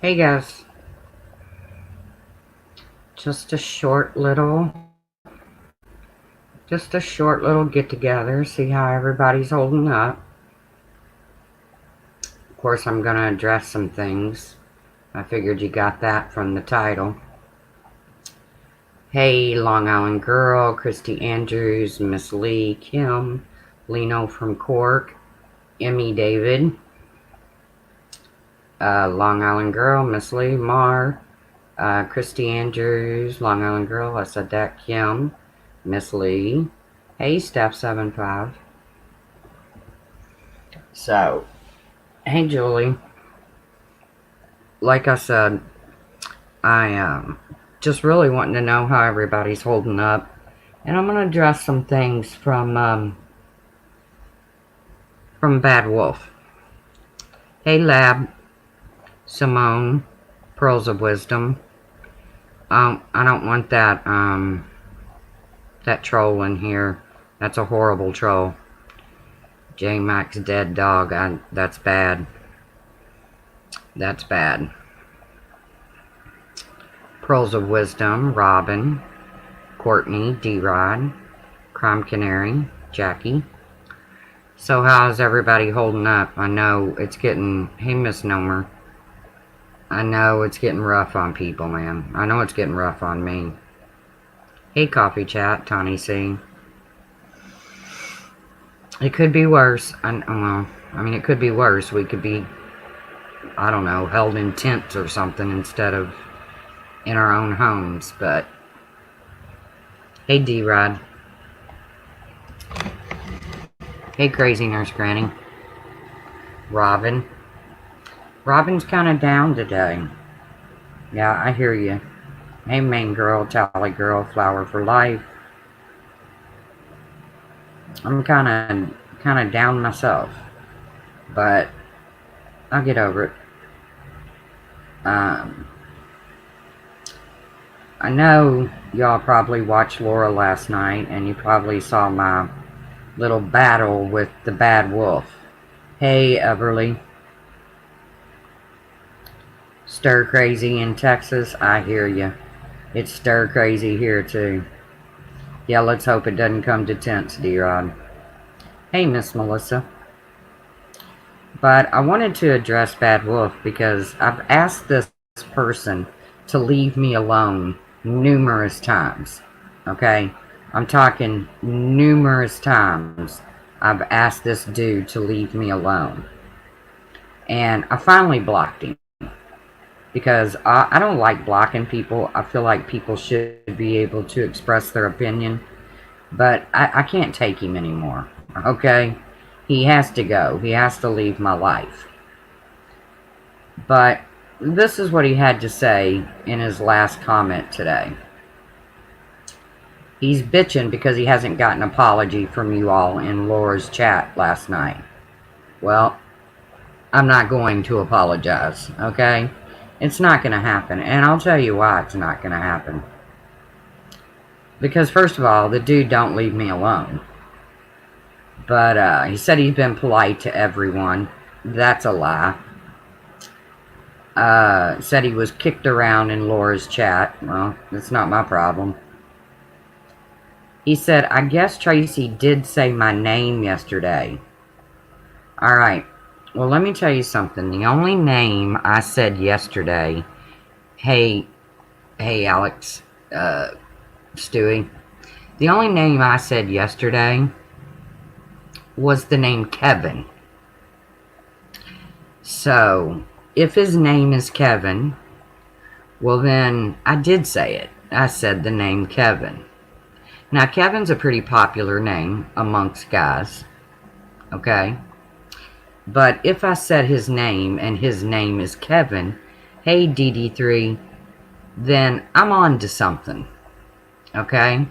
Hey guys, just a short little, get together, see how everybody's holding up. Of course, I'm gonna address some things. I figured you got that from the title. Hey, Long Island Girl, Christy Andrews, Miss Lee, Kim, Lino from Cork, Emmy David, Long Island Girl, Miss Lee, Mar, Christy Andrews, Long Island Girl, I said that, Kim, Miss Lee. Hey, Steph75. So, hey Julie, like I said, I just really wanting to know how everybody's holding up, and I'm gonna address some things from Bad Wolf. Hey Lab, Simone, Pearls of Wisdom. I don't want that troll in here. That's a horrible troll. J Max dead dog. That's bad. That's bad. Pearls of Wisdom, Robin, Courtney, D-Rod, Crime Canary, Jackie. So how's everybody holding up? I know it's getting... Hey, Misnomer. I know it's getting rough on people, man. I know it's getting rough on me. Hey, Coffee Chat, Tawny C. It could be worse. It could be worse. We could be, I don't know, held in tents or something instead of in our own homes, but... Hey, D-Rod. Hey, Crazy Nurse Granny. Robin. Robin's kind of down today. Yeah, I hear you. Hey, Main Girl, Tally Girl, Flower for Life. I'm kind of down myself, but I'll get over it. I know y'all probably watched Laura last night, and you probably saw my little battle with the Bad Wolf. Hey, Everly. Stir crazy in Texas, I hear you. It's stir crazy here too. Yeah, let's hope it doesn't come to tents, D-Rod. Hey, Miss Melissa. But I wanted to address Bad Wolf because I've asked this person to leave me alone numerous times. Okay? I'm talking numerous times I've asked this dude to leave me alone. And I finally blocked him. Because I don't like blocking people. I feel like people should be able to express their opinion. But I can't take him anymore. Okay? He has to go. He has to leave my life. But this is what he had to say in his last comment today. He's bitching because he hasn't gotten an apology from you all in Laura's chat last night. Well, I'm not going to apologize, okay? It's not going to happen, and I'll tell you why it's not going to happen. Because, first of all, the dude don't leave me alone. But, he said he's been polite to everyone. That's a lie. Said he was kicked around in Laura's chat. Well, that's not my problem. He said, I guess Tracy did say my name yesterday. Alright. Well, let me tell you something. The only name I said yesterday... Hey, Alex, Stewie. The only name I said yesterday was the name Kevin. So, if his name is Kevin, well then, I did say it. I said the name Kevin. Now, Kevin's a pretty popular name amongst guys. Okay? But if I said his name and his name is Kevin, hey DD3, then I'm on to something. Okay?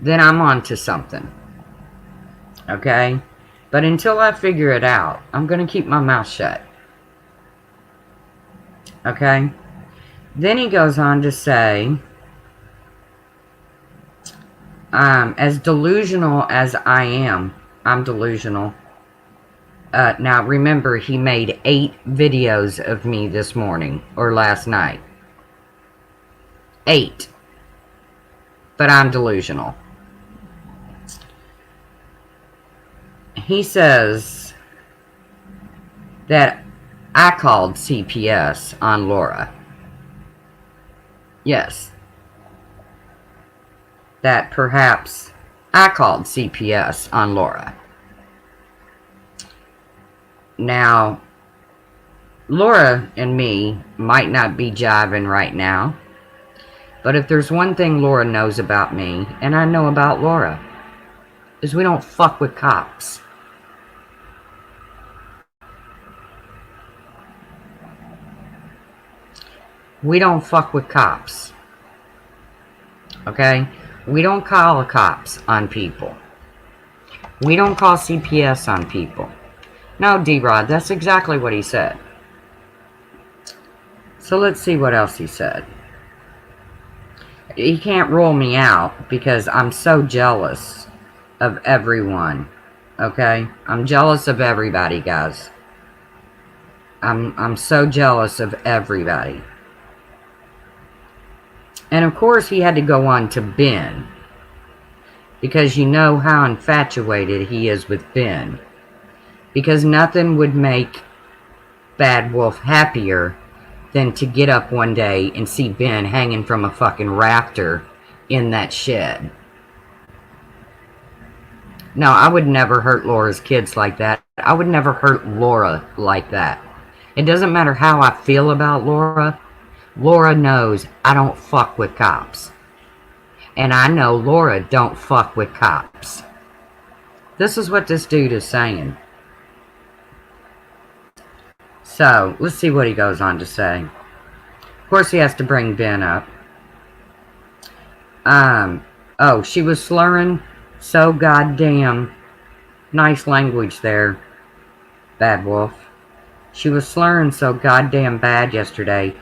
Then I'm on to something. Okay? But until I figure it out, I'm going to keep my mouth shut. Okay? Then he goes on to say, as delusional as I am, I'm delusional. Now remember, he made 8 videos of me this morning or last night. 8. But I'm delusional. He says that I called CPS on Laura. Yes. That perhaps I called CPS on Laura. Now, Laura and me might not be jiving right now, but if there's one thing Laura knows about me, and I know about Laura, is we don't fuck with cops. We don't fuck with cops. Okay? We don't call the cops on people. We don't call CPS on people. No, D-Rod, that's exactly what he said. So let's see what else he said. He can't rule me out because I'm so jealous of everyone. Okay? I'm jealous of everybody, guys. I'm so jealous of everybody. And of course he had to go on to Ben. Because you know how infatuated he is with Ben. Because nothing would make Bad Wolf happier than to get up one day and see Ben hanging from a fucking rafter in that shed. No, I would never hurt Laura's kids like that. I would never hurt Laura like that. It doesn't matter how I feel about Laura. Laura knows I don't fuck with cops. And I know Laura don't fuck with cops. This is what this dude is saying. So, let's see what he goes on to say. Of course, he has to bring Ben up. Oh, she was slurring so goddamn. Nice language there, Bad Wolf. She was slurring so goddamn bad yesterday,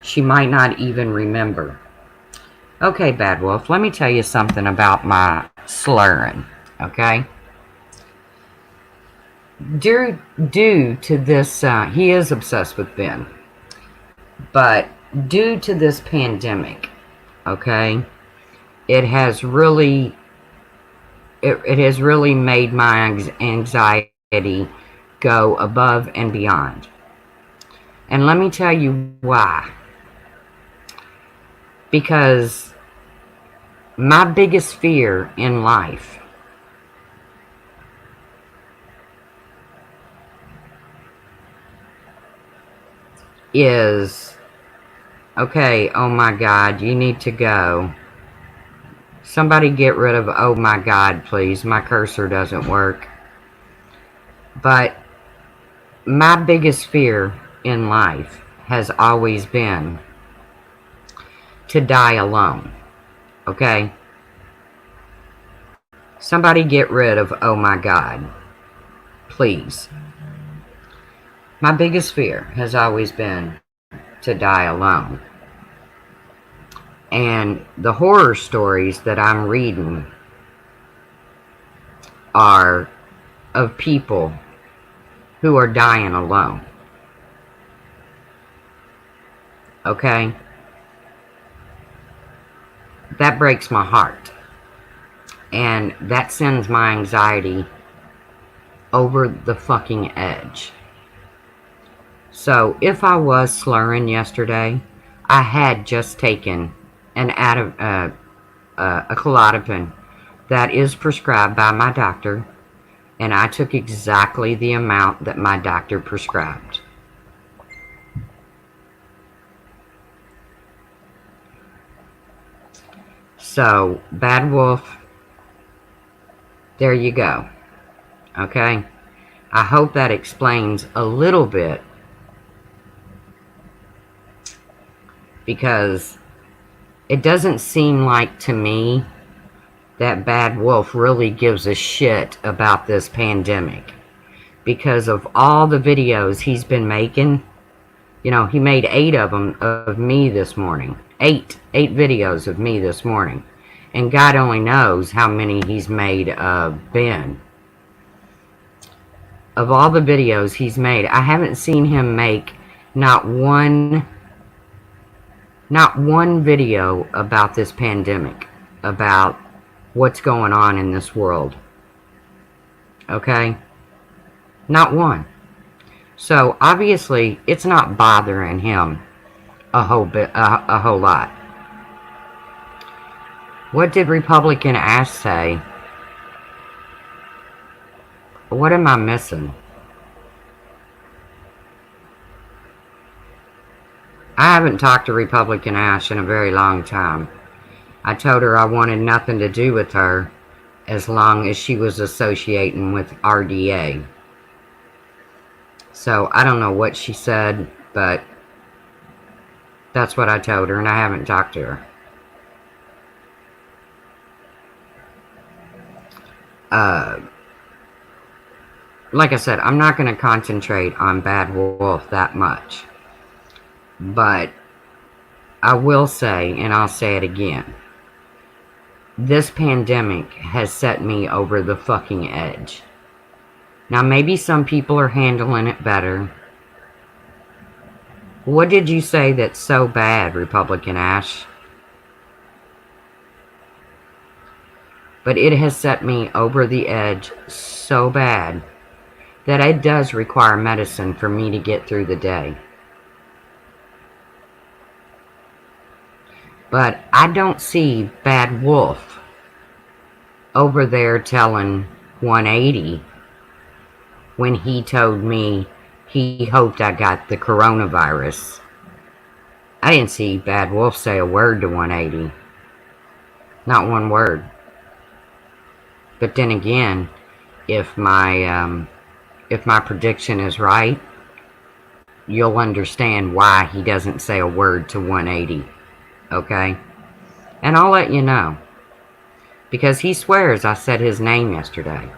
she might not even remember. Okay, Bad Wolf, let me tell you something about my slurring, okay? Due to this, he is obsessed with Ben. But due to this pandemic, okay, it has really made my anxiety go above and beyond. And let me tell you why. Because my biggest fear in life is, okay, oh my God, you need to go. Somebody get rid of oh my God, please. My cursor doesn't work. But my biggest fear in life has always been to die alone. Okay? Somebody get rid of oh my God, please. My biggest fear has always been to die alone. And the horror stories that I'm reading are of people who are dying alone. Okay? That breaks my heart. And that sends my anxiety over the fucking edge. So, if I was slurring yesterday, I had just taken a Klonopin that is prescribed by my doctor, and I took exactly the amount that my doctor prescribed. So, Bad Wolf, there you go. Okay? I hope that explains a little bit, because it doesn't seem like to me that Bad Wolf really gives a shit about this pandemic, because of all the videos he's been making. You know, he made 8 of them of me this morning. 8 videos of me this morning. And God only knows how many he's made of Ben. of all the videos he's made, I haven't seen him make not one video about this pandemic, about what's going on in this world. Okay? Not one. So obviously it's not bothering him a whole lot. What did Republican Ash say? What am I missing? I haven't talked to Republican Ash in a very long time. I told her I wanted nothing to do with her as long as she was associating with RDA. So I don't know what she said, but that's what I told her, and I haven't talked to her. Like I said, I'm not going to concentrate on Bad Wolf that much. But I will say, and I'll say it again, this pandemic has set me over the fucking edge. Now, maybe some people are handling it better. What did you say that's so bad, Republican Ash? But it has set me over the edge so bad that it does require medicine for me to get through the day. But I don't see Bad Wolf over there telling 180 when he told me he hoped I got the coronavirus. I didn't see Bad Wolf say a word to 180. Not one word. But then again, if my prediction is right, you'll understand why he doesn't say a word to 180. Okay? And I'll let you know. Because he swears I said his name yesterday.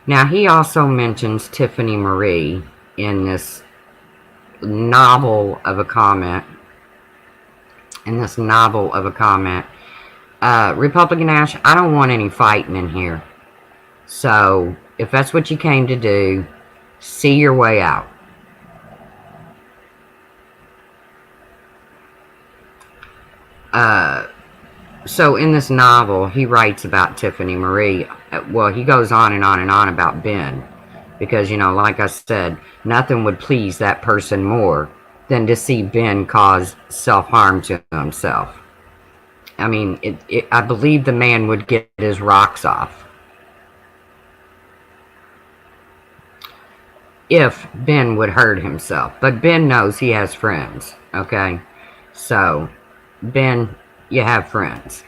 Now, he also mentions Tiffany Marie in this novel of a comment. Republican Ash, I don't want any fighting in here. So, if that's what you came to do, see your way out. So in this novel, he writes about Tiffany Marie. Well, he goes on and on and on about Ben. Because, you know, like I said, nothing would please that person more than to see Ben cause self-harm to himself. I mean, I believe the man would get his rocks off if Ben would hurt himself. But Ben knows he has friends, okay? So, Ben, you have friends.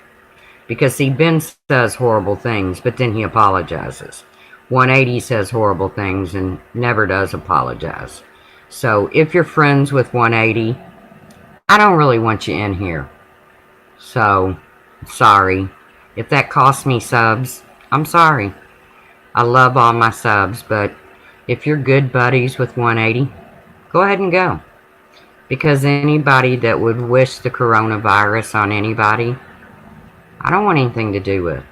Because, see, Ben says horrible things, but then he apologizes. 180 says horrible things and never does apologize. So, if you're friends with 180, I don't really want you in here. So, sorry. If that costs me subs, I'm sorry. I love all my subs, but if you're good buddies with 180, go ahead and go. Because anybody that would wish the coronavirus on anybody, I don't want anything to do with.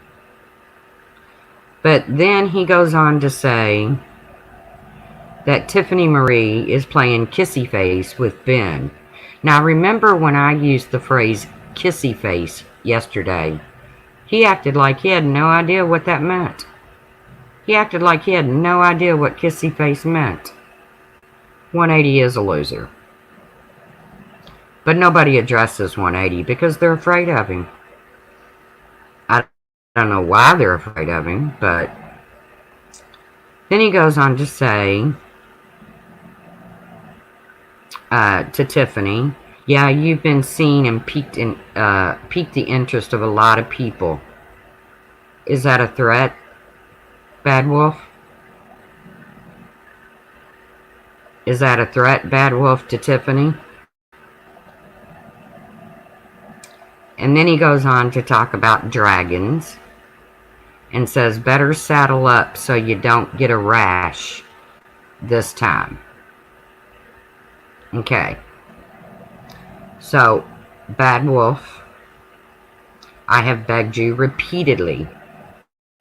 But then he goes on to say that Tiffany Marie is playing kissy face with Ben. Now remember when I used the phrase kissy face yesterday, he acted like he had no idea what that meant. He acted like he had no idea what kissy face meant. 180 is a loser. But nobody addresses 180 because they're afraid of him. I don't know why they're afraid of him, but then he goes on to say to Tiffany, yeah, you've been seen and piqued the interest of a lot of people. Is that a threat, Bad Wolf? Is that a threat, Bad Wolf, to Tiffany? And then he goes on to talk about dragons and says, better saddle up so you don't get a rash this time. Okay. So, Bad Wolf, I have begged you repeatedly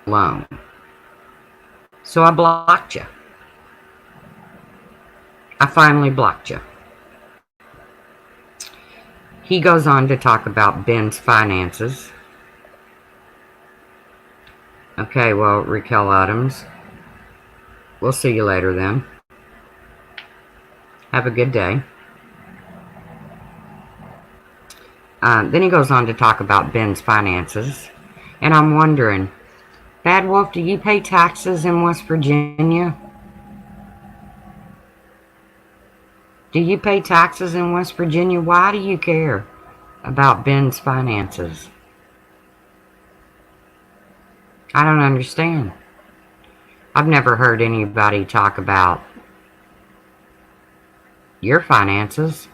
alone. So I blocked you. I finally blocked you. He goes on to talk about Ben's finances. Okay, well, Raquel Adams, we'll see you later then. Have a good day. Then he goes on to talk about Ben's finances. And I'm wondering, Bad Wolf, do you pay taxes in West Virginia? Do you pay taxes in West Virginia? Why do you care about Ben's finances? I don't understand. I've never heard anybody talk about your finances.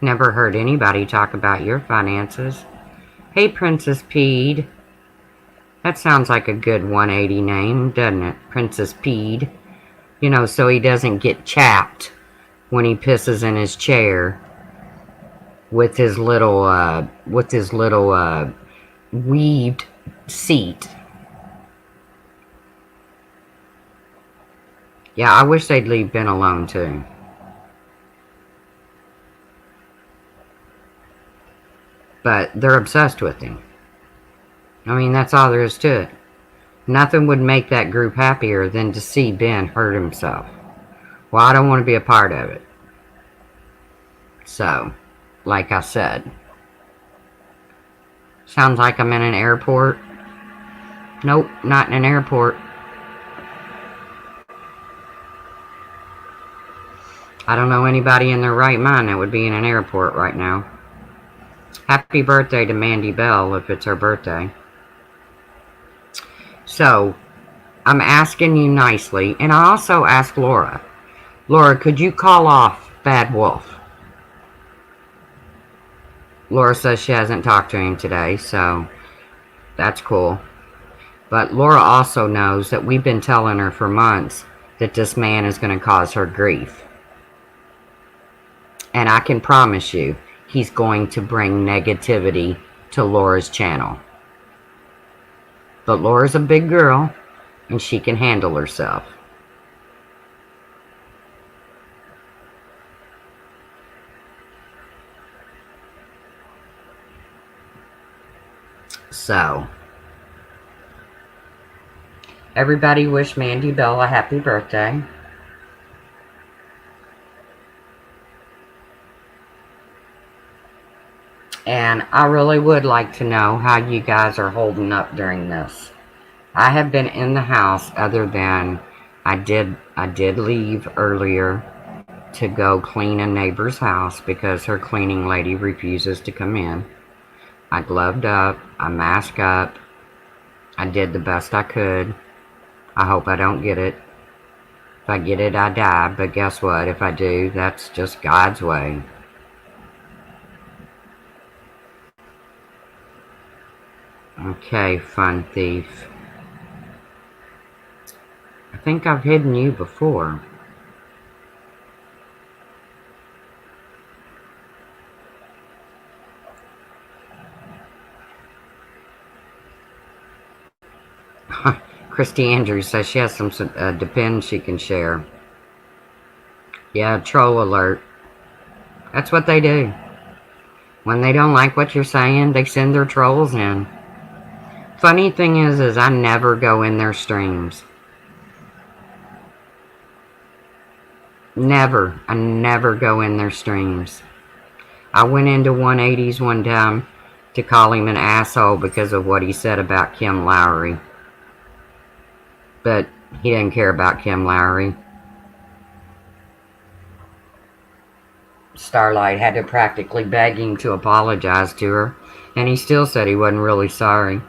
Never heard anybody talk about your finances. Hey, Princess Peed. That sounds like a good 180 name, doesn't it? Princess Peed. You know, so he doesn't get chapped when he pisses in his chair with his little weaved seat. Yeah, I wish they'd leave Ben alone too. But they're obsessed with him. I mean, that's all there is to it. Nothing would make that group happier than to see Ben hurt himself. Well, I don't want to be a part of it. So, like I said, sounds like I'm in an airport. Nope, not in an airport. I don't know anybody in their right mind that would be in an airport right now. Happy birthday to Mandy Bell if it's her birthday. So, I'm asking you nicely, and I also asked Laura. Laura, could you call off Bad Wolf? Laura says she hasn't talked to him today, so that's cool. But Laura also knows that we've been telling her for months that this man is going to cause her grief. And I can promise you, he's going to bring negativity to Laura's channel. But Laura's a big girl, and she can handle herself. So, everybody wish Mandy Bell a happy birthday. And I really would like to know how you guys are holding up during this. I have been in the house other than I did leave earlier to go clean a neighbor's house because her cleaning lady refuses to come in. I gloved up, I masked up, I did the best I could. I hope I don't get it. If I get it, I die, but guess what? If I do, that's just God's way. Okay, Fun Thief. I think I've hidden you before. Christy Andrews says she has some depends she can share. Yeah, troll alert. That's what they do. When they don't like what you're saying, they send their trolls in. Funny thing is I never go in their streams. Never. I never go in their streams. I went into 180's one time to call him an asshole because of what he said about Kim Lowry. But he didn't care about Kim Lowry. Starlight had to practically beg him to apologize to her, and he still said he wasn't really sorry.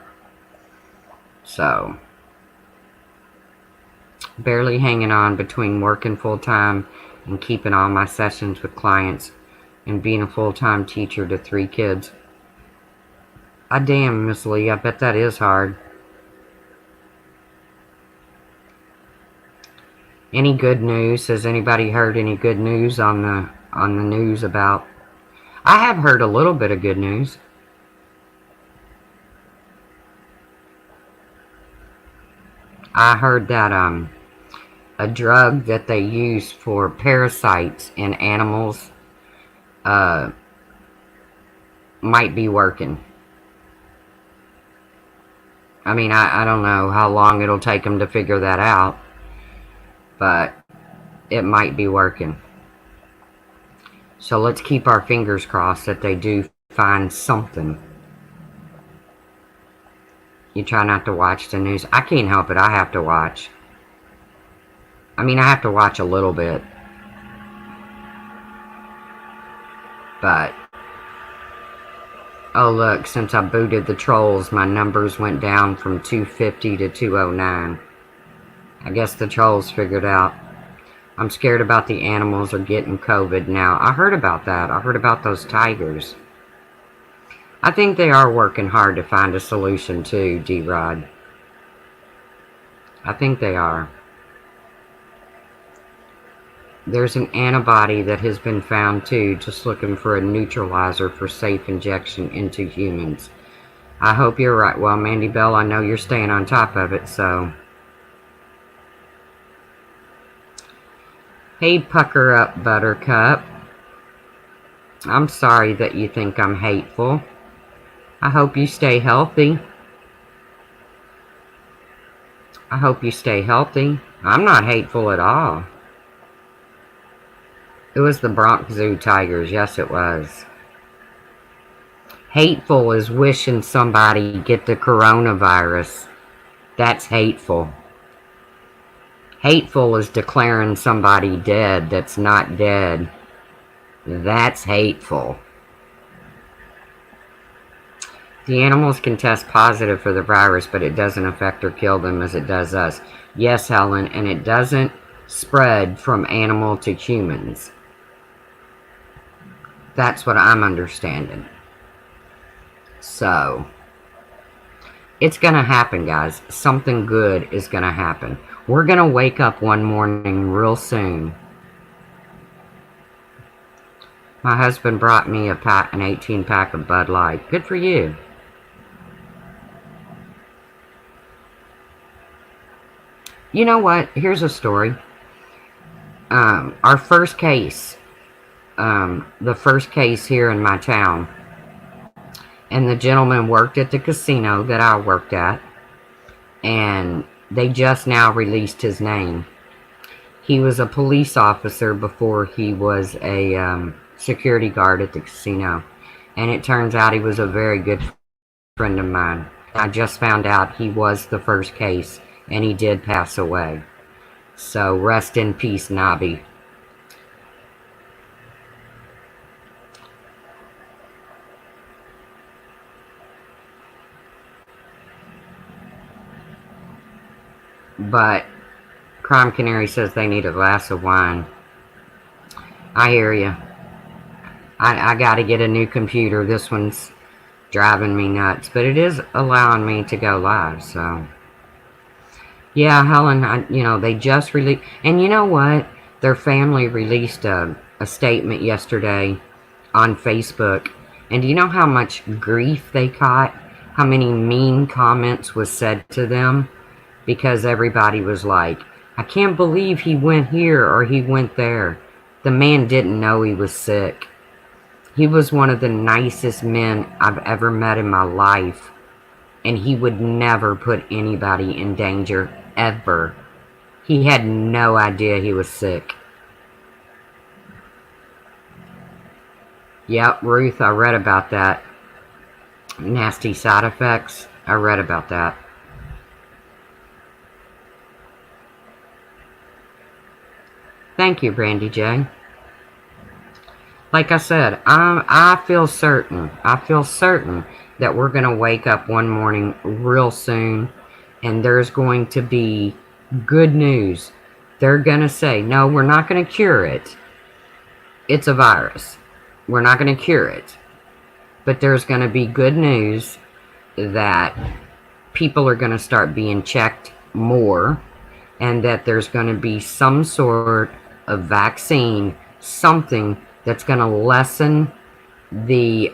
So, barely hanging on between working full-time and keeping all my sessions with clients and being a full-time teacher to 3 kids. Damn, Miss Lee, I bet that is hard. Any good news? Has anybody heard any good news on the news about... I have heard a little bit of good news. I heard that a drug that they use for parasites in animals uh, might be working. I mean, I don't know how long it'll take them to figure that out, but it might be working. So let's keep our fingers crossed that they do find something. You try not to watch the news. I can't help it. I have to watch. I mean, I have to watch a little bit. But, oh look, since I booted the trolls, my numbers went down from 250 to 209. I guess the trolls figured out. I'm scared about the animals are getting COVID now. I heard about that. I heard about those tigers. I think they are working hard to find a solution too, D-Rod. I think they are. There's an antibody that has been found too, just looking for a neutralizer for safe injection into humans. I hope you're right. Well, Mandy Bell, I know you're staying on top of it, so. Hey, pucker up, Buttercup. I'm sorry that you think I'm hateful. I hope you stay healthy. I hope you stay healthy. I'm not hateful at all. It was the Bronx Zoo Tigers. Yes, it was. Hateful is wishing somebody get the coronavirus. That's hateful. Hateful is declaring somebody dead that's not dead. That's hateful. The animals can test positive for the virus, but it doesn't affect or kill them as it does us. Yes, Helen, and it doesn't spread from animal to humans. That's what I'm understanding. So, it's going to happen, guys. Something good is going to happen. We're going to wake up one morning real soon. My husband brought me an 18-pack of Bud Light. Good for you. You know what? Here's a story. Our first case, the first case here in my town, and the gentleman worked at the casino that I worked at, and they just now released his name. He was a police officer before he was a security guard at the casino, and it turns out he was a very good friend of mine. I just found out he was the first case, and he did pass away. So rest in peace, Nobby. But Crime Canary says they need a glass of wine. I hear you. I got to get a new computer. This one's driving me nuts, but it is allowing me to go live. So yeah, Helen, they just released, and you know what? Their family released a statement yesterday on Facebook, and do you know how much grief they caught? How many mean comments was said to them? Because everybody was like, I can't believe he went here or he went there. The man didn't know he was sick. He was one of the nicest men I've ever met in my life. And he would never put anybody in danger, ever. He had no idea he was sick. Yep, Ruth, I read about that. Nasty side effects. I read about that. Thank you, Brandy J. Like I said, I feel certain that we're going to wake up one morning real soon, and there's going to be good news. They're going to say, no, we're not going to cure it. It's a virus. We're not going to cure it. But there's going to be good news that people are going to start being checked more, and that there's going to be some sort of vaccine, something that's going to lessen the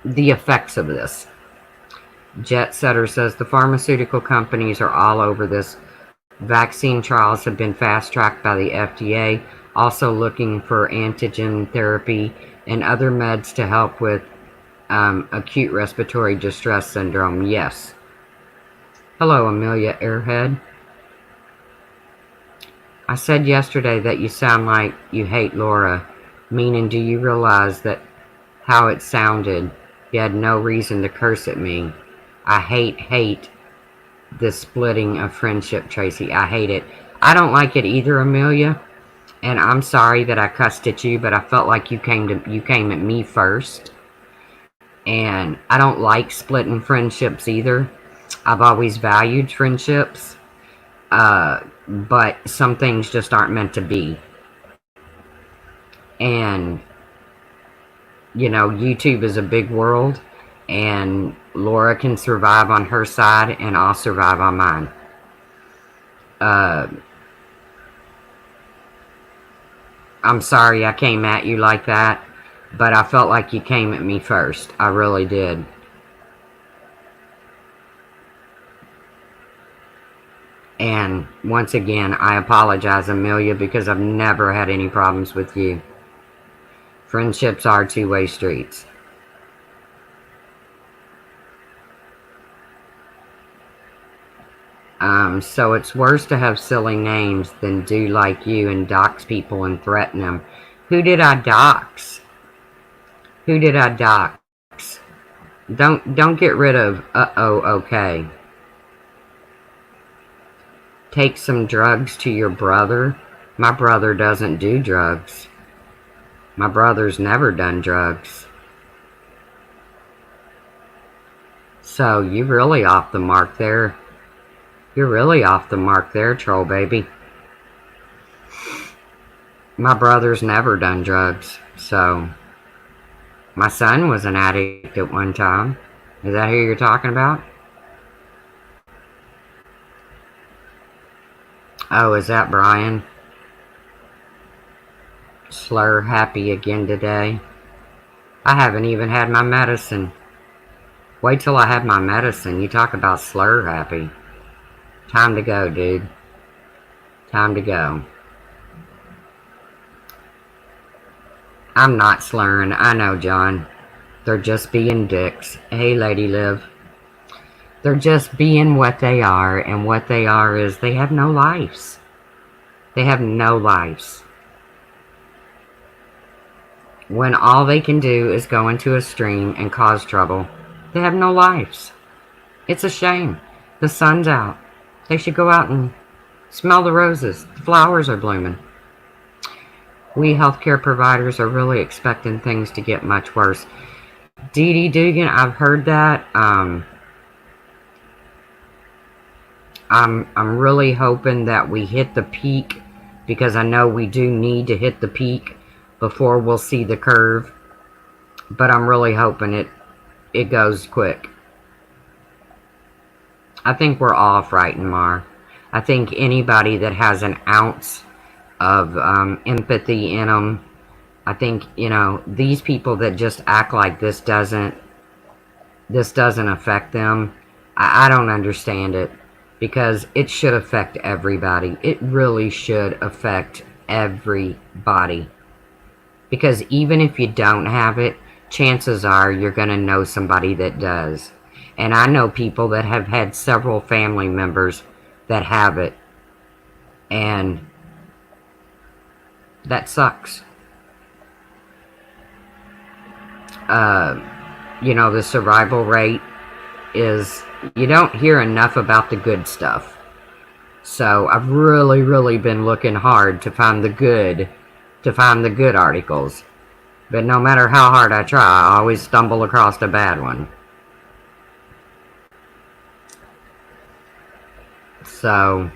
effects of this. Jet Setter says the pharmaceutical companies are all over this. Vaccine trials have been fast-tracked by the FDA, also looking for antigen therapy and other meds to help with acute respiratory distress syndrome. Yes. Hello, Amelia Airhead. I said yesterday that you sound like you hate Laura, meaning do you realize that how it sounded? You had no reason to curse at me. I hate this splitting of friendship, Tracy. I hate it. I don't like it either, Amelia. And I'm sorry that I cussed at you, but I felt like you came at me first. And I don't like splitting friendships either. I've always valued friendships. But some things just aren't meant to be. And, you know, YouTube is a big world. And Laura can survive on her side, and I'll survive on mine. I'm sorry I came at you like that, but I felt like you came at me first. I really did. And once again, I apologize, Amelia, because I've never had any problems with you. Friendships are two-way streets. So it's worse to have silly names than do like you and dox people and threaten them. Who did I dox? Who did I dox? Don't get rid of okay. Take some drugs to your brother? My brother doesn't do drugs. My brother's never done drugs. So you're really off the mark there. You're really off the mark there, troll baby. My brother's never done drugs, so... My son was an addict at one time. Is that who you're talking about? Oh, is that Brian? Slur happy again today. I haven't even had my medicine. Wait till I have my medicine. You talk about slur happy. Time to go, dude. Time to go. I'm not slurring. I know, John. They're just being dicks. Hey, Lady Liv. They're just being what they are, and what they are is they have no lives. They have no lives. When all they can do is go into a stream and cause trouble, they have no lives. It's a shame. The sun's out. They should go out and smell the roses. The flowers are blooming. We healthcare providers are really expecting things to get much worse. Dee Dee Dugan, I've heard that. I'm really hoping that we hit the peak, because I know we do need to hit the peak before we'll see the curve. But I'm really hoping it goes quick. I think we're all frightened, Mar. I think anybody that has an ounce of empathy in them, I think, you know, these people that just act like this doesn't affect them, I don't understand it, because it should affect everybody. It really should affect everybody, because even if you don't have it, chances are you're going to know somebody that does. And I know people that have had several family members that have it, and that sucks. You know, the survival rate is, you don't hear enough about the good stuff. So I've really been looking hard to find the good articles. But no matter how hard I try, I always stumble across a bad one. So,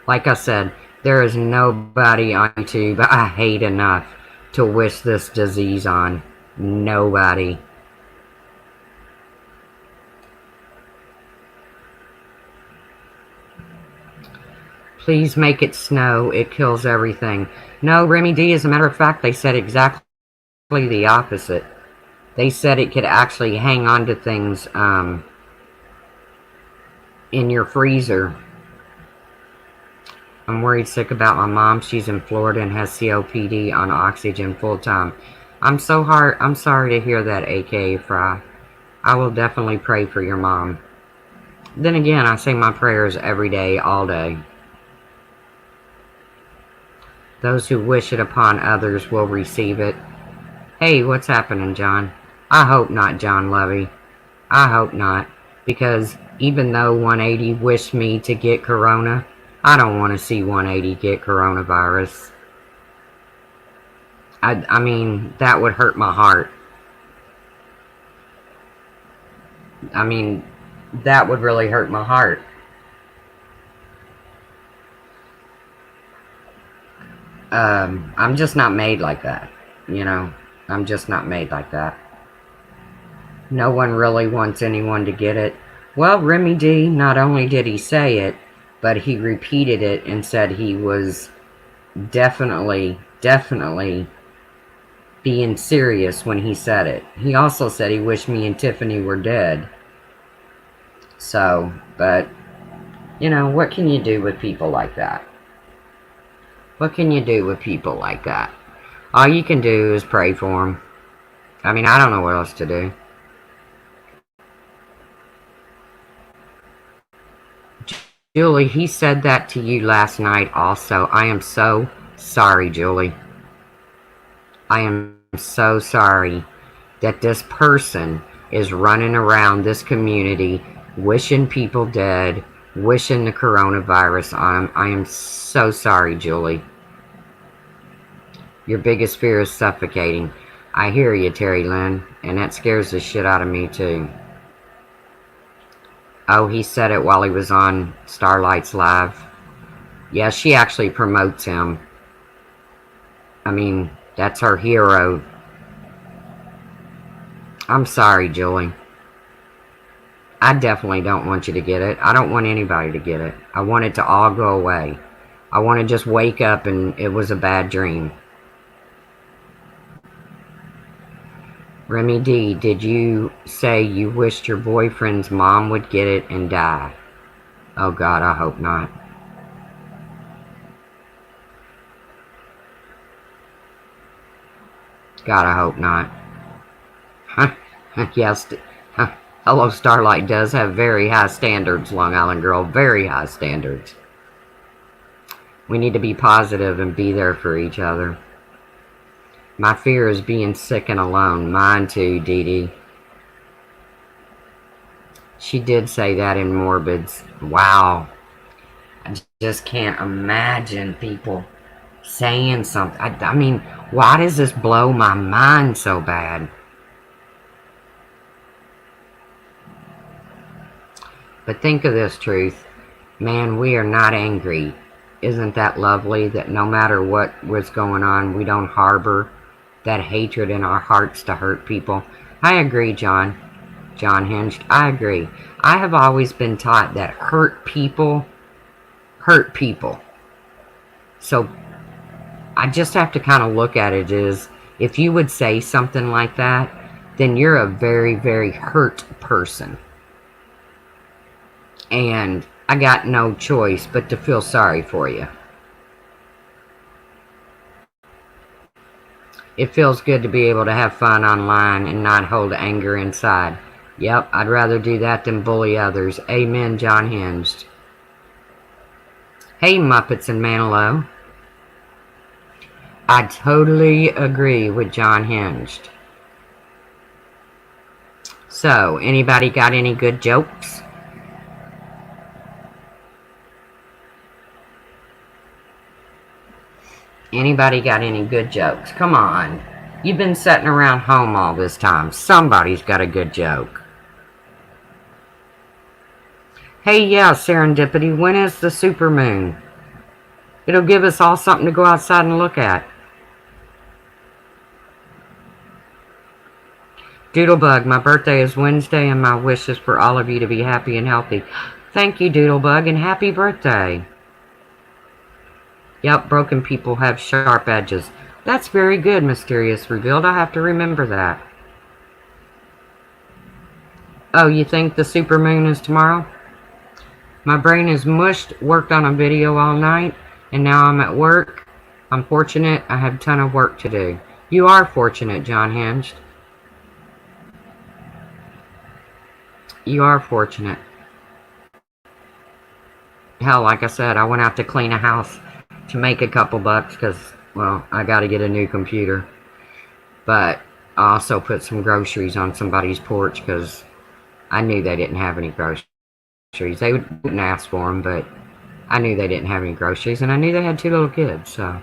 like I said, there is nobody on YouTube I hate enough to wish this disease on. Nobody. Please make it snow. It kills everything. No, Remy D, as a matter of fact, they said exactly the opposite. They said it could actually hang on to things in your freezer. I'm worried sick about my mom. She's in Florida and has COPD on oxygen full time. I'm sorry to hear that, AKA Fry. I will definitely pray for your mom. Then again, I say my prayers every day, all day. Those who wish it upon others will receive it. Hey, what's happening, John? I hope not, John Levy. I hope not. Because even though 180 wished me to get corona, I don't want to see 180 get coronavirus. I mean, that would hurt my heart. I mean, that would really hurt my heart. I'm just not made like that, you know. I'm just not made like that. No one really wants anyone to get it. Well, Remy D, not only did he say it, but he repeated it and said he was definitely being serious when he said it. He also said he wished me and Tiffany were dead. So, but, you know, what can you do with people like that? What can you do with people like that? All you can do is pray for them. I mean, I don't know what else to do. Julie, he said that to you last night also. I am so sorry, Julie. I am so sorry that this person is running around this community wishing people dead, wishing the coronavirus on them. I am so sorry, Julie. Your biggest fear is suffocating. I hear you, Terry Lynn, and that scares the shit out of me, too. Oh, he said it while he was on Starlight's Live. Yeah, she actually promotes him. I mean, that's her hero. I'm sorry, Julie. I definitely don't want you to get it. I don't want anybody to get it. I want it to all go away. I want to just wake up and it was a bad dream. Remy D, did you say you wished your boyfriend's mom would get it and die? Oh God, I hope not. God, I hope not. Huh? Yes. Huh. Hello, Starlight does have very high standards, Long Island girl. Very high standards. We need to be positive and be there for each other. My fear is being sick and alone. Mine too, Dee Dee. She did say that in Morbids. Wow. I just can't imagine people saying something. I mean, why does this blow my mind so bad? But think of this, Truth. Man, we are not angry. Isn't that lovely that no matter what was going on, we don't harbor that hatred in our hearts to hurt people? I agree, John. John Hinged, I agree. I have always been taught that hurt people hurt people. So I just have to kind of look at it as, if you would say something like that, then you're a very, very hurt person. And I got no choice but to feel sorry for you. It feels good to be able to have fun online and not hold anger inside. Yep, I'd rather do that than bully others. Amen, John Hinged. Hey, Muppets and Manilow. I totally agree with John Hinged. So, anybody got any good jokes? Anybody got any good jokes? Come on. You've been sitting around home all this time. Somebody's got a good joke. Hey, yeah, Serendipity, when is the supermoon? It'll give us all something to go outside and look at. Doodlebug, my birthday is Wednesday, and my wish is for all of you to be happy and healthy. Thank you, Doodlebug, and happy birthday. Yep, broken people have sharp edges. That's very good, Mysterious Revealed. I have to remember that. Oh, you think the supermoon is tomorrow? My brain is mushed, worked on a video all night, and now I'm at work. I'm fortunate. I have a ton of work to do. You are fortunate, John Hinged. You are fortunate. Hell, like I said, I went out to clean a house to make a couple bucks because, well, I got to get a new computer. But I also put some groceries on somebody's porch because I knew they didn't have any groceries. They wouldn't ask for them, but I knew they didn't have any groceries, and I knew they had 2 little kids, so.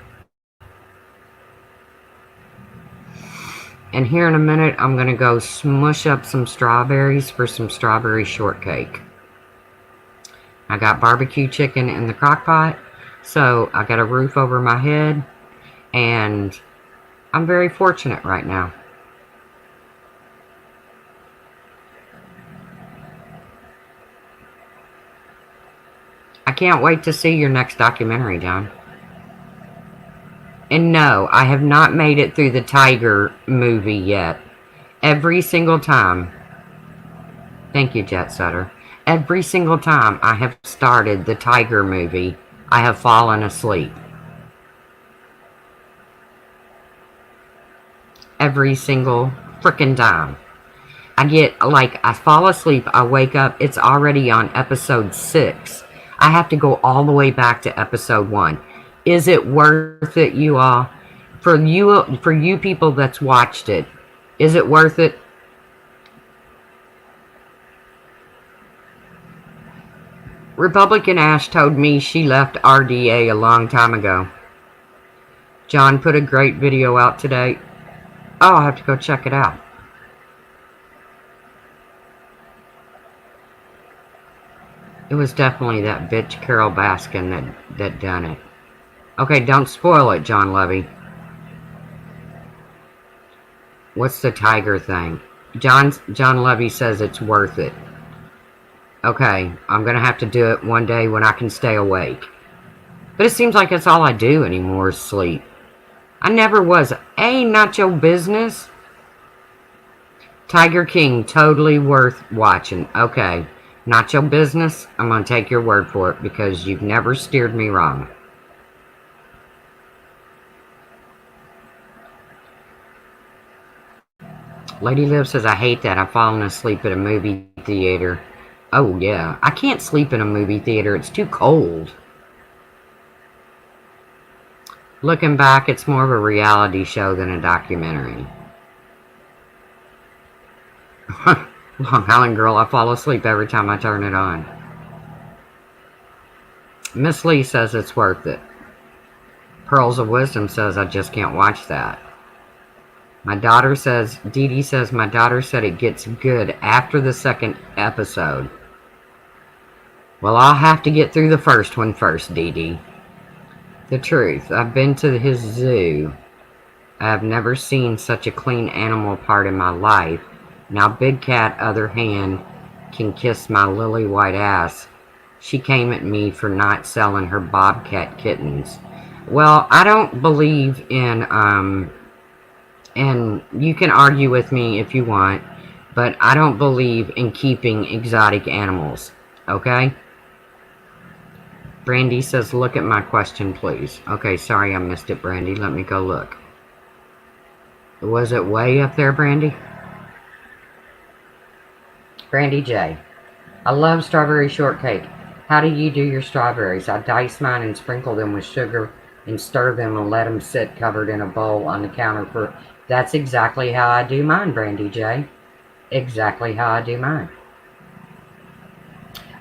And here in a minute, I'm going to go smush up some strawberries for some strawberry shortcake. I got barbecue chicken in the crock pot, so I got a roof over my head, and I'm very fortunate right now. I can't wait to see your next documentary, John. And no, I have not made it through the Tiger movie yet. Every single time. Thank you, Jet Sutter. Every single time I have started the Tiger movie, I have fallen asleep. Every single frickin' time. I fall asleep, I wake up, it's already on episode 6. I have to go all the way back to episode 1. Is it worth it, you all? For you people that's watched it, is it worth it? Republican Ash told me she left RDA a long time ago. John put a great video out today. Oh, I'll have to go check it out. It was definitely that bitch Carol Baskin that done it. Okay, don't spoil it, John Levy. What's the Tiger thing? John Levy says it's worth it. Okay, I'm gonna have to do it one day when I can stay awake. But it seems like that's all I do anymore is sleep. I never was. Not your business. Tiger King, totally worth watching. Okay, not your business. I'm gonna take your word for it because you've never steered me wrong. Lady Liv says, I hate that. I've fallen asleep at a movie theater. Oh, yeah. I can't sleep in a movie theater. It's too cold. Looking back, it's more of a reality show than a documentary. Long Island Girl, I fall asleep every time I turn it on. Miss Lee says it's worth it. Pearls of Wisdom says I just can't watch that. My daughter says, Dee Dee says, my daughter said it gets good after the second episode. Well, I'll have to get through the first one first, Dee Dee. The truth, I've been to his zoo. I have never seen such a clean animal part in my life. Now Big Cat, other hand, can kiss my lily white ass. She came at me for not selling her bobcat kittens. Well, I don't believe in, and you can argue with me if you want, but I don't believe in keeping exotic animals, okay? Brandy says, look at my question, please. Okay, sorry I missed it, Brandy. Let me go look. Was it way up there, Brandy? Brandy J. I love strawberry shortcake. How do you do your strawberries? I dice mine and sprinkle them with sugar and stir them and let them sit covered in a bowl on the counter for... That's exactly how I do mine, Brandy J. Exactly how I do mine.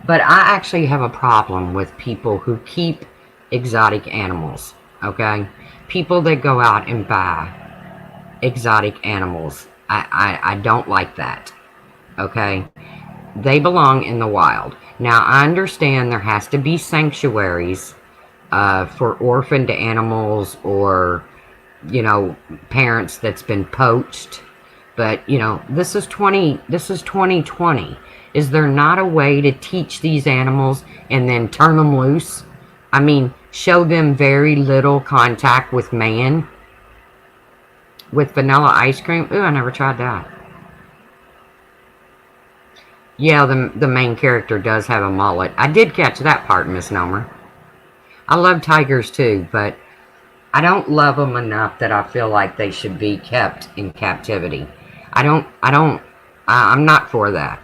But I actually have a problem with people who keep exotic animals, okay? People that go out and buy exotic animals. I don't like that, okay? They belong in the wild. Now, I understand there has to be sanctuaries for orphaned animals or... parents that's been poached. But, this is 2020. Is there not a way to teach these animals and then turn them loose? I mean, show them very little contact with man. With vanilla ice cream? Ooh, I never tried that. Yeah, the main character does have a mullet. I did catch that part, Miss Nomer. I love tigers too, but I don't love them enough that I feel like they should be kept in captivity. I'm not for that.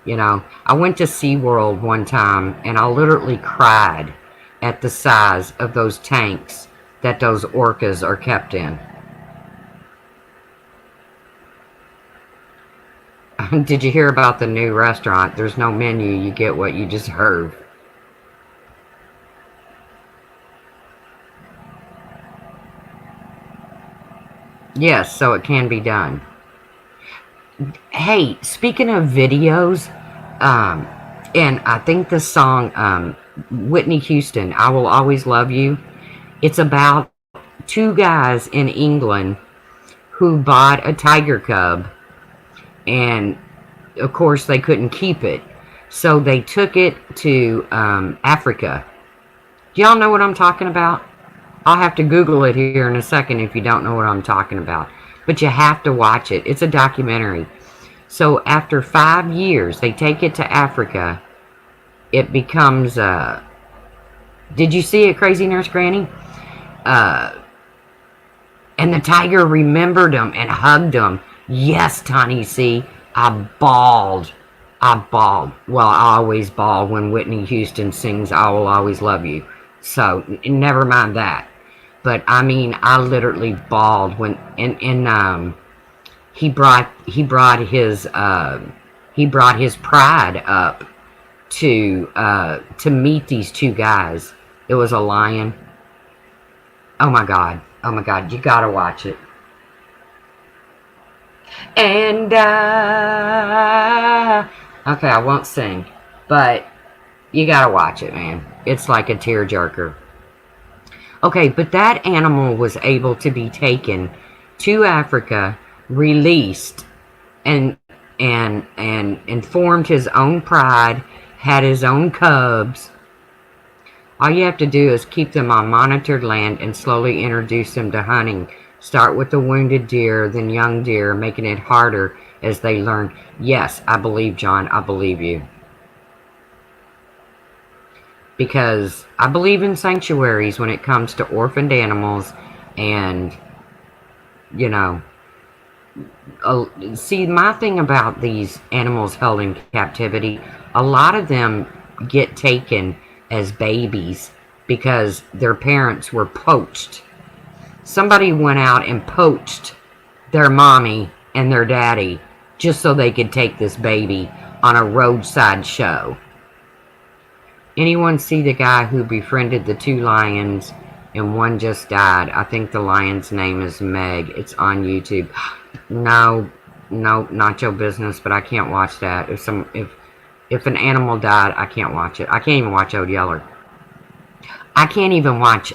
You know, I went to SeaWorld one time and I literally cried at the size of those tanks that those orcas are kept in. Did you hear about the new restaurant? There's no menu, you get what you deserve. Yes, so it can be done. Hey, speaking of videos, um, and I think the song Whitney Houston, I Will Always Love You, it's about two guys in England who bought a tiger cub, and of course they couldn't keep it. So they took it to Africa. Do y'all know what I'm talking about? I'll have to Google it here in a second if you don't know what I'm talking about. But you have to watch it. It's a documentary. So after 5 years, they take it to Africa. It becomes, did you see it, Crazy Nurse Granny? Uh, and the tiger remembered him and hugged him. Yes, Tiny C. I bawled. I bawled. Well, I always bawl when Whitney Houston sings I Will Always Love You. So, never mind that. But, I mean, I literally bawled when, he brought his pride up to meet these two guys. It was a lion. Oh my god, you gotta watch it. And okay, I won't sing, but you gotta watch it, man. It's like a tearjerker. Okay, but that animal was able to be taken to Africa, released, and formed his own pride, had his own cubs. All you have to do is keep them on monitored land and slowly introduce them to hunting. Start with the wounded deer, then young deer, making it harder as they learn. Yes, I believe, John. I believe you. Because I believe in sanctuaries when it comes to orphaned animals and, you know, see, my thing about these animals held in captivity, a lot of them get taken as babies because their parents were poached. Somebody went out and poached their mommy and their daddy just so they could take this baby on a roadside show. Anyone see the guy who befriended the two lions and one just died? I think the lion's name is Meg. It's on YouTube. No, not your business, but I can't watch that. If an animal died, I can't watch it. I can't even watch Old Yeller. I can't even watch,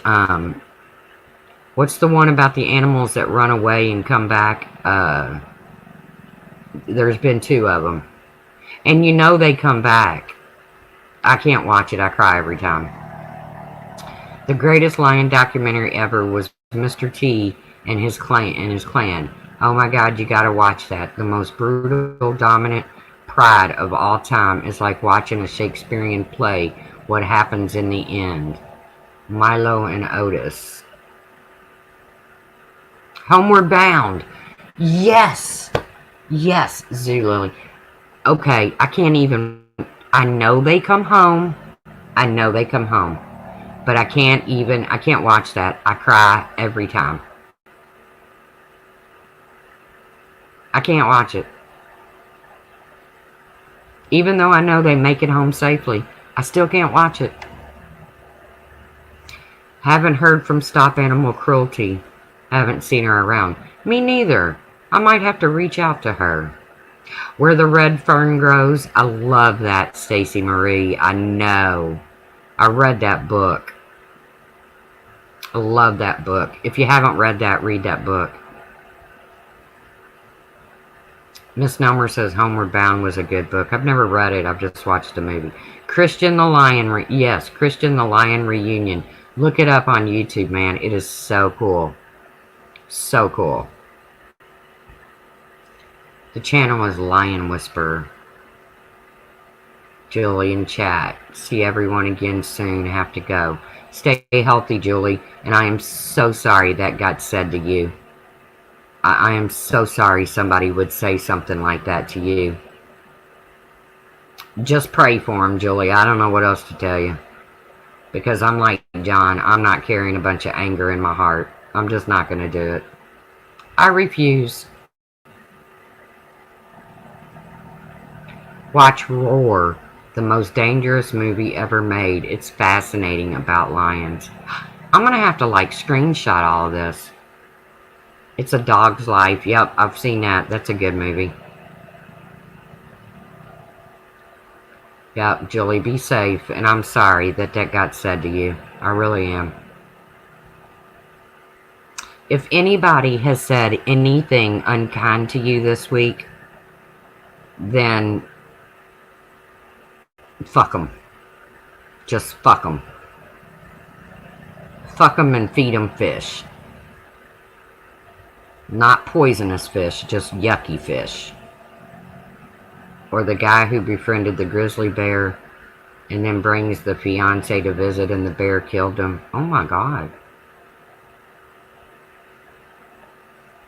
what's the one about the animals that run away and come back? There's been two of them. And you know they come back. I can't watch it. I cry every time. The greatest lion documentary ever was Mr. T and his clan. Oh my god, you gotta watch that. The most brutal, dominant pride of all time is like watching a Shakespearean play. What happens in the end? Milo and Otis. Homeward Bound. Yes. Yes, Zulily. Okay, I can't even... I know they come home. I know they come home. But I can't watch that. I cry every time. I can't watch it. Even though I know they make it home safely, I still can't watch it. Haven't heard from Stop Animal Cruelty. Haven't seen her around. Me neither. I might have to reach out to her. Where the Red Fern Grows. I love that, Stacey Marie. I know. I read that book. I love that book. If you haven't read that, read that book. Miss Nomer says Homeward Bound was a good book. I've never read it. I've just watched the movie. Christian the Lion. Yes, Christian the Lion Reunion. Look it up on YouTube, man. It is so cool. So cool. The channel is Lion Whisperer. Julie, in chat. See everyone again soon. Have to go. Stay healthy, Julie. And I am so sorry that got said to you. I am so sorry somebody would say something like that to you. Just pray for him, Julie. I don't know what else to tell you. Because I'm like John. I'm not carrying a bunch of anger in my heart. I'm just not going to do it. I refuse. Watch Roar, the most dangerous movie ever made. It's fascinating about lions. I'm going to have to like screenshot all of this. It's A Dog's Life. Yep, I've seen that. That's a good movie. Yep, Julie, be safe. And I'm sorry that got said to you. I really am. If anybody has said anything unkind to you this week, then fuck them. Just fuck them. Fuck them and feed them fish. Not poisonous fish, just yucky fish. Or the guy who befriended the grizzly bear and then brings the fiance to visit and the bear killed him. Oh my God.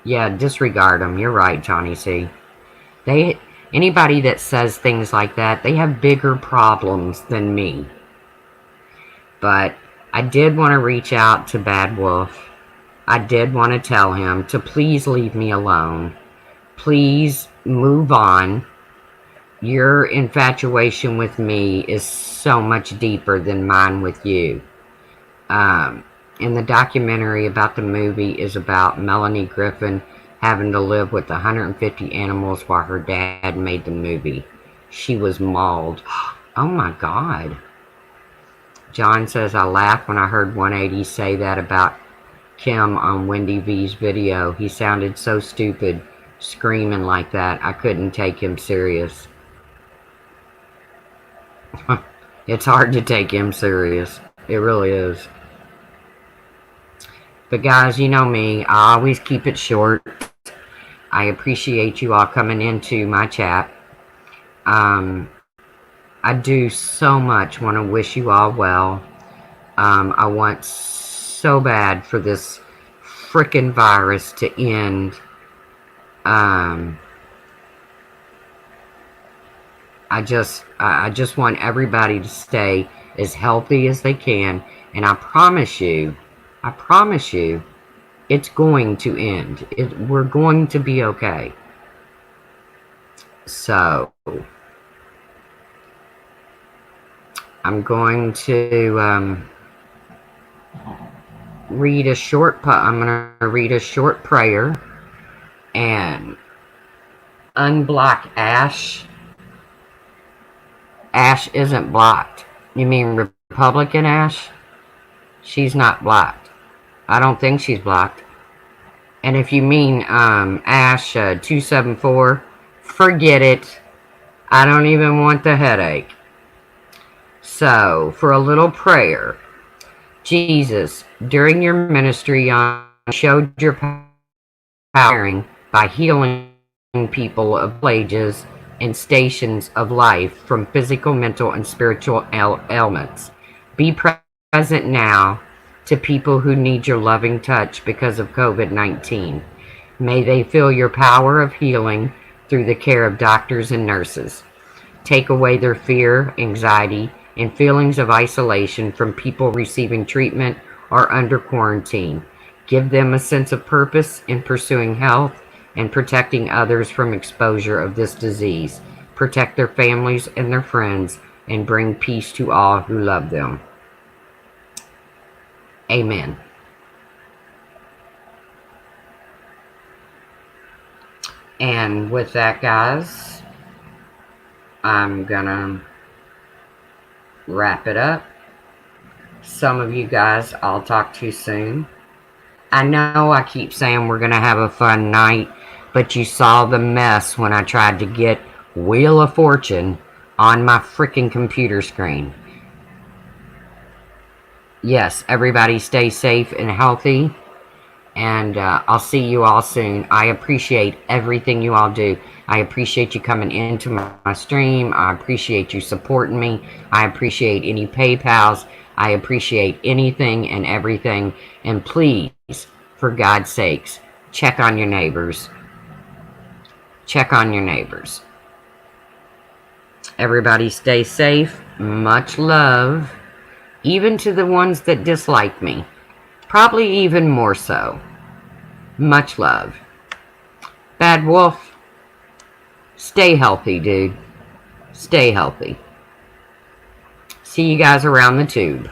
Yeah, disregard them. You're right, Johnny C. Anybody that says things like that, they have bigger problems than me. But I did want to reach out to Bad Wolf. I did want to tell him to please leave me alone. Please move on. Your infatuation with me is so much deeper than mine with you. And the documentary about the movie is about Melanie Griffin having to live with 150 animals while her dad made the movie. She was mauled. Oh my God. John says, I laughed when I heard 180 say that about Kim on Wendy V's video. He sounded so stupid, screaming like that. I couldn't take him serious. It's hard to take him serious. It really is. But guys, you know me. I always keep it short. I appreciate you all coming into my chat. I do so much want to wish you all well. I want so bad for this frickin' virus to end. I just want everybody to stay as healthy as they can, and I promise you, it's going to end. We're going to be okay. So, I'm going to read a short prayer and unblock Ash. Ash isn't blocked. You mean Republican Ash? She's not blocked. I don't think she's blocked. And if you mean Ash 274, forget it. I don't even want the headache. So, for a little prayer. Jesus, during your ministry, you showed your power by healing people of ages and stations of life from physical, mental, and spiritual ailments. Be present now to people who need your loving touch because of COVID-19. May they feel your power of healing through the care of doctors and nurses. Take away their fear, anxiety, and feelings of isolation from people receiving treatment or under quarantine. Give them a sense of purpose in pursuing health and protecting others from exposure of this disease. Protect their families and their friends and bring peace to all who love them. Amen. And with that, guys, I'm gonna wrap it up. Some of you guys I'll talk to soon. I know I keep saying we're gonna have a fun night, but you saw the mess when I tried to get Wheel of Fortune on my freaking computer screen. Yes, everybody stay safe and healthy, And I'll see you all soon. I appreciate everything you all do. I appreciate you coming into my stream. I appreciate you supporting me. I appreciate any PayPals. I appreciate anything and everything. And please, for God's sakes, check on your neighbors. Check on your neighbors. Everybody stay safe. Much love. Even to the ones that dislike me. Probably even more so. Much love. Bad Wolf, stay healthy, dude. Stay healthy. See you guys around the tube.